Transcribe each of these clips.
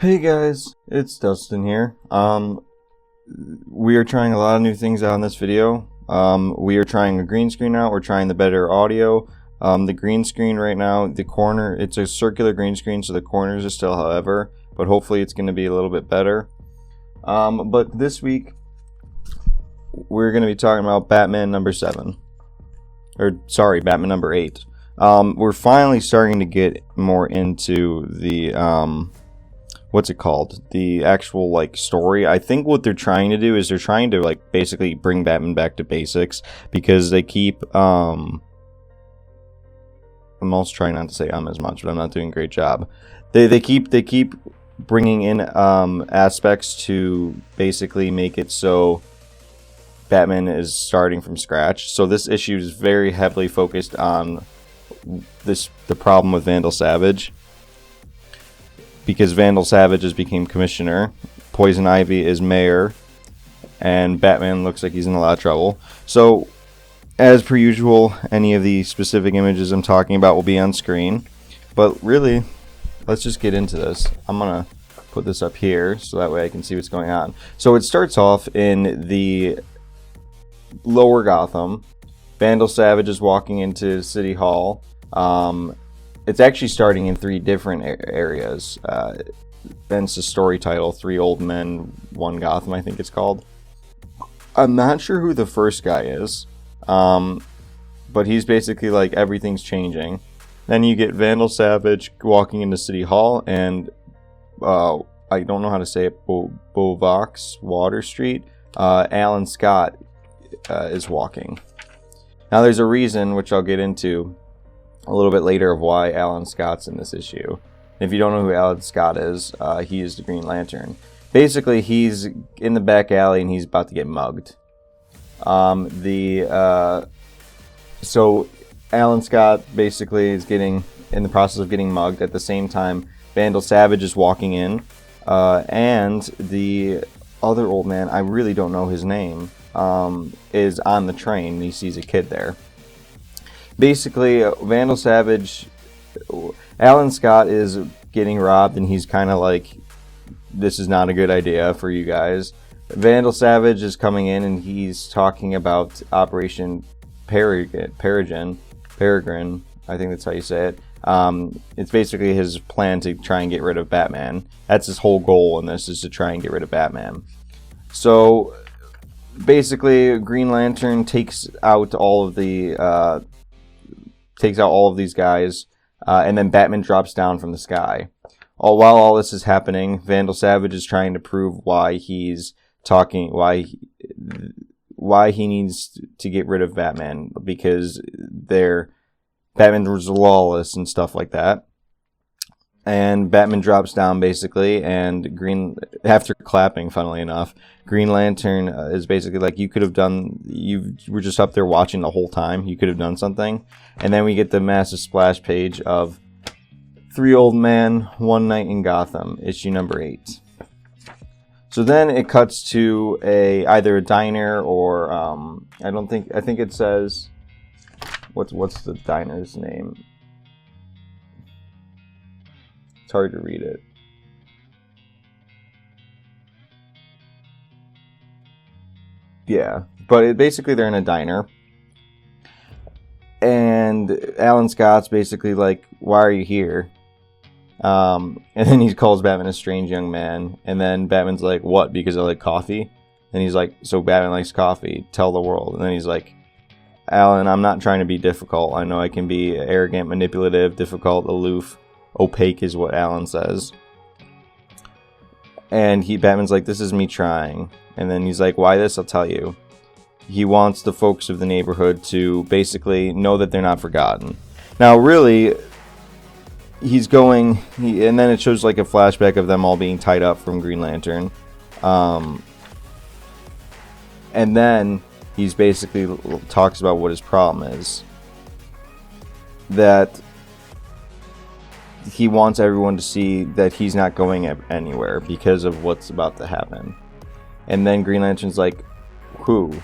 Hey guys, it's Dustin here. We are trying a lot of new things out in this video. We are trying a green screen out. We're trying the better audio. The green screen right now, the corner, it's a circular green screen, so the corners are still, however, but hopefully it's going to be a little bit better. But this week, we're going to be talking about Batman number 7. Batman number 8. We're finally starting to get more into the, what's it called? The actual, story. I think what they're trying to do is they're trying to, basically bring Batman back to basics, because they keep, I'm also trying not to say as much, but I'm not doing a great job. They keep bringing in, aspects to basically make it so Batman is starting from scratch. So this issue is very heavily focused on the problem with Vandal Savage, because Vandal Savage has become commissioner, Poison Ivy is mayor, and Batman looks like he's in a lot of trouble. So, as per usual, any of the specific images I'm talking about will be on screen. But really, let's just get into this. I'm going to put this up here so that way I can see what's going on. So it starts off in the lower Gotham. Vandal Savage is walking into City Hall. It's actually starting in 3 different areas. Hence the story title, 3 Old Men, 1 Gotham, I think it's called. I'm not sure who the first guy is, but he's basically like everything's changing. Then you get Vandal Savage walking into City Hall, and I don't know how to say it, Bovox, Water Street. Alan Scott is walking. Now there's a reason, which I'll get into a little bit later, of why Alan Scott's in this issue. If you don't know who Alan Scott is, he is the Green Lantern. Basically, he's in the back alley and he's about to get mugged. So Alan Scott basically is in the process of getting mugged. At the same time, Vandal Savage is walking in, and the other old man, I really don't know his name, is on the train and he sees a kid there. Basically, Vandal Savage, Alan Scott is getting robbed, and he's kind of like, this is not a good idea for you guys. Vandal Savage is coming in, and he's talking about Operation Peregrine, I think that's how you say it. It's basically his plan to try and get rid of Batman. That's his whole goal in this, is to try and get rid of Batman. So, basically, Green Lantern takes out all of these guys, and then Batman drops down from the sky. While all this is happening, Vandal Savage is trying to prove why he needs to get rid of Batman, because Batman was lawless and stuff like that. And Batman drops down, basically, and after clapping, funnily enough, Green Lantern is basically like, you were just up there watching the whole time, you could have done something. And then we get the massive splash page of 3 Old Men, 1 Night in Gotham, issue number 8. So then it cuts to either a diner or, I think it says, what's the diner's name? It's hard to read it. Yeah, but basically they're in a diner. And Alan Scott's basically like, why are you here? And then he calls Batman a strange young man. And then Batman's like, what, because I like coffee? And he's like, so Batman likes coffee, tell the world. And then he's like, Alan, I'm not trying to be difficult. I know I can be arrogant, manipulative, difficult, aloof. Opaque is what Alan says. And Batman's like, this is me trying. And then he's like, why this? I'll tell you. He wants the folks of the neighborhood to basically know that they're not forgotten. Now, really, and then it shows like a flashback of them all being tied up from Green Lantern. And then he's basically talks about what his problem is. That he wants everyone to see that he's not going anywhere because of what's about to happen. And then Green Lantern's like, who?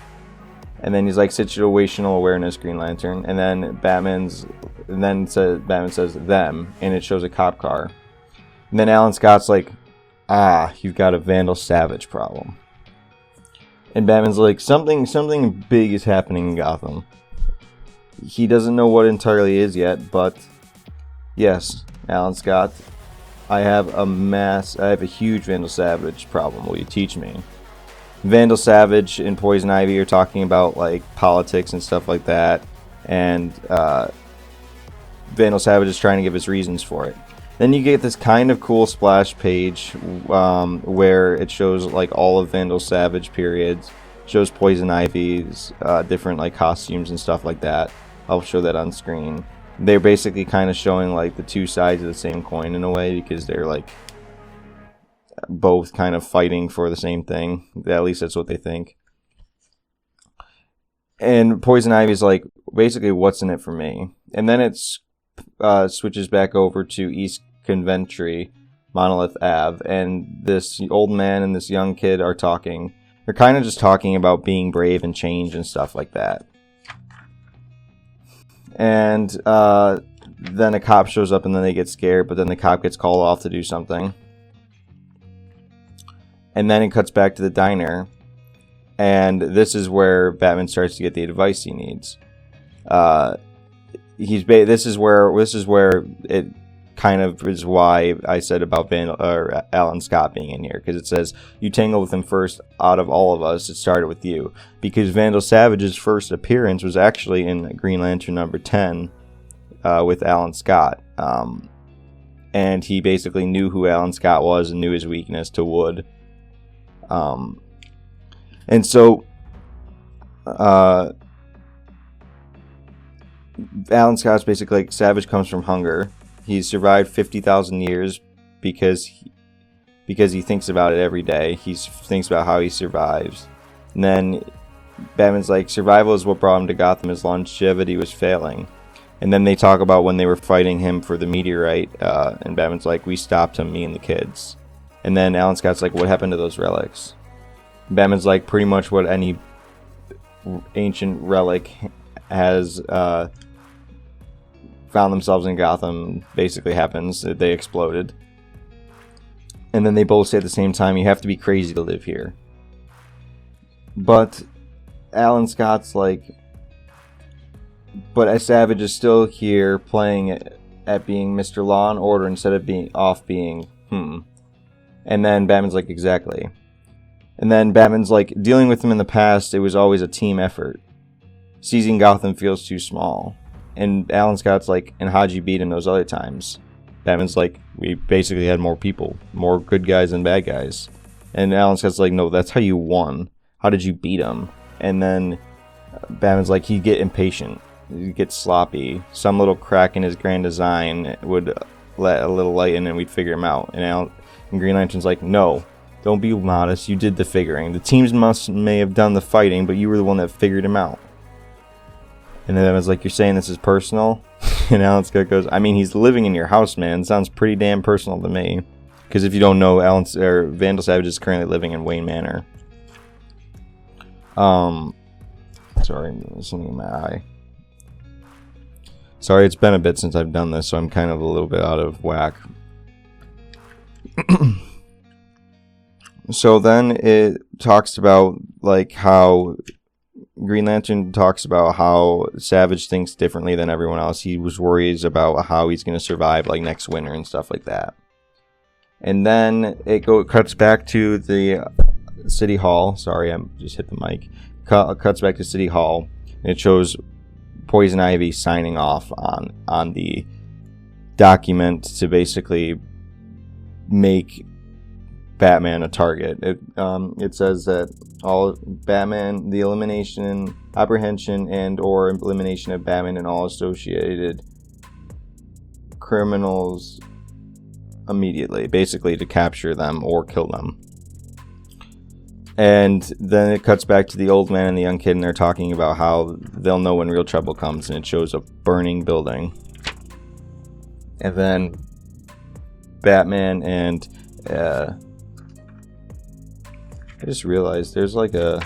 And then he's like, situational awareness, Green Lantern. And then Batman says them, and it shows a cop car. And then Alan Scott's like, You've got a Vandal Savage problem. And Batman's like, something big is happening in Gotham. He doesn't know what entirely is yet, but yes, Alan Scott, I have a huge Vandal Savage problem. Will you teach me? Vandal Savage and Poison Ivy are talking about like politics and stuff like that, and Vandal Savage is trying to give his reasons for it. Then you get this kind of cool splash page where it shows like all of Vandal Savage periods, shows Poison Ivy's different like costumes and stuff like that. I'll show that on screen. They're basically kind of showing like the two sides of the same coin in a way, because they're like both kind of fighting for the same thing. At least that's what they think. And Poison Ivy's like, basically, what's in it for me? And then it's switches back over to East Coventry, Monolith Ave, and this old man and this young kid are talking. They're kind of just talking about being brave and change and stuff like that. And then a cop shows up and then they get scared, but then the cop gets called off to do something. And then it cuts back to the diner, and this is where Batman starts to get the advice he needs. This is where it kind of is why I said about Alan Scott being in here, because it says you tangled with him first out of all of us. It started with you, because Vandal Savage's first appearance was actually in Green Lantern number 10 with Alan Scott, and he basically knew who Alan Scott was and knew his weakness to wood. And so Alan Scott's basically like, Savage comes from hunger. He's survived 50,000 years because he thinks about it every day. He thinks about how he survives. And then Batman's like, survival is what brought him to Gotham. His longevity was failing. And then they talk about when they were fighting him for the meteorite, and Batman's like, we stopped him, me and the kids. And then Alan Scott's like, what happened to those relics? Batman's like, pretty much what any ancient relic has found themselves in Gotham basically happens. They exploded. And then they both say at the same time, you have to be crazy to live here. But Alan Scott's like, but Savage is still here playing at being Mr. Law and Order instead of being And then Batman's like, exactly. And then Batman's like, dealing with him in the past, it was always a team effort. Seizing Gotham feels too small. And Alan Scott's like, and how'd you beat him those other times? Batman's like, we basically had more people, more good guys than bad guys. And Alan Scott's like, no, that's how you won. How did you beat him? And then Batman's like, he'd get impatient. He'd get sloppy. Some little crack in his grand design would let a little light in and we'd figure him out. And Green Lantern's like, no, don't be modest. You did the figuring. The teams may have done the fighting, but you were the one that figured him out. And then I was like, you're saying this is personal? And Alan Scott goes, I mean, he's living in your house, man. Sounds pretty damn personal to me. Because if you don't know, Vandal Savage is currently living in Wayne Manor. Sorry, there's something in my eye. Sorry, it's been a bit since I've done this, so I'm kind of a little bit out of whack. So then it talks about like how Green Lantern talks about how Savage thinks differently than everyone else. He was worried about how he's going to survive like next winter and stuff like that. And then it cuts back to the City Hall. Sorry, I just hit the mic. Cuts back to City Hall, and it shows Poison Ivy signing off on the document to basically make Batman a target. It says that all Batman, the elimination, apprehension, and or elimination of Batman and all associated criminals immediately, basically to capture them or kill them. And then it cuts back to the old man and the young kid, and they're talking about how they'll know when real trouble comes, and it shows a burning building. And then Batman and I just realized there's like a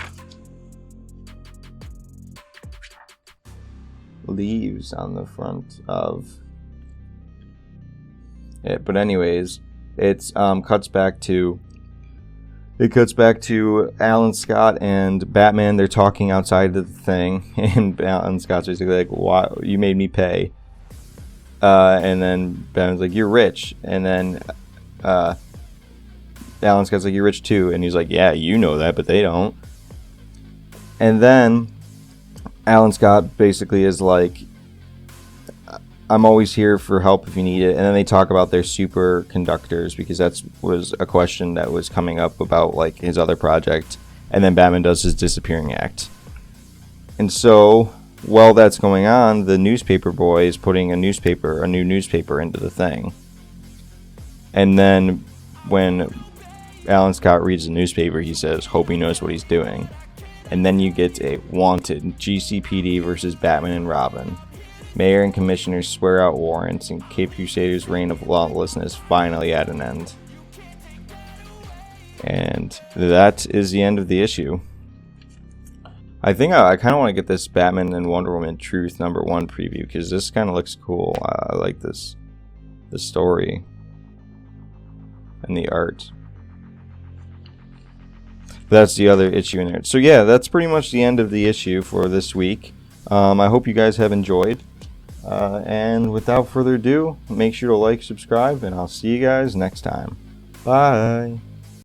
leaves on the front of it. But anyways, It cuts back to Alan Scott and Batman. They're talking outside of the thing, and Alan Scott's basically like, "Why you made me pay?" And then Batman's like, "You're rich," and then Alan Scott's like, "You're rich too," and he's like, "Yeah, you know that, but they don't." And then Alan Scott basically is like, "I'm always here for help if you need it." And then they talk about their superconductors, because that was a question that was coming up about like his other project. And then Batman does his disappearing act. And so while that's going on, the newspaper boy is putting a new newspaper into the thing. And then when Alan Scott reads the newspaper, he says, "Hope he knows what he's doing." And then you get a wanted GCPD versus Batman and Robin. Mayor and commissioners swear out warrants, and Cape Crusader's reign of lawlessness finally at an end. And that is the end of the issue. I think I kind of want to get this Batman and Wonder Woman Truth #1 preview, because this kind of looks cool. I like this, the story and the art. That's the other issue in there. So yeah, that's pretty much the end of the issue for this week. I hope you guys have enjoyed. And without further ado, make sure to like, subscribe, and I'll see you guys next time. Bye.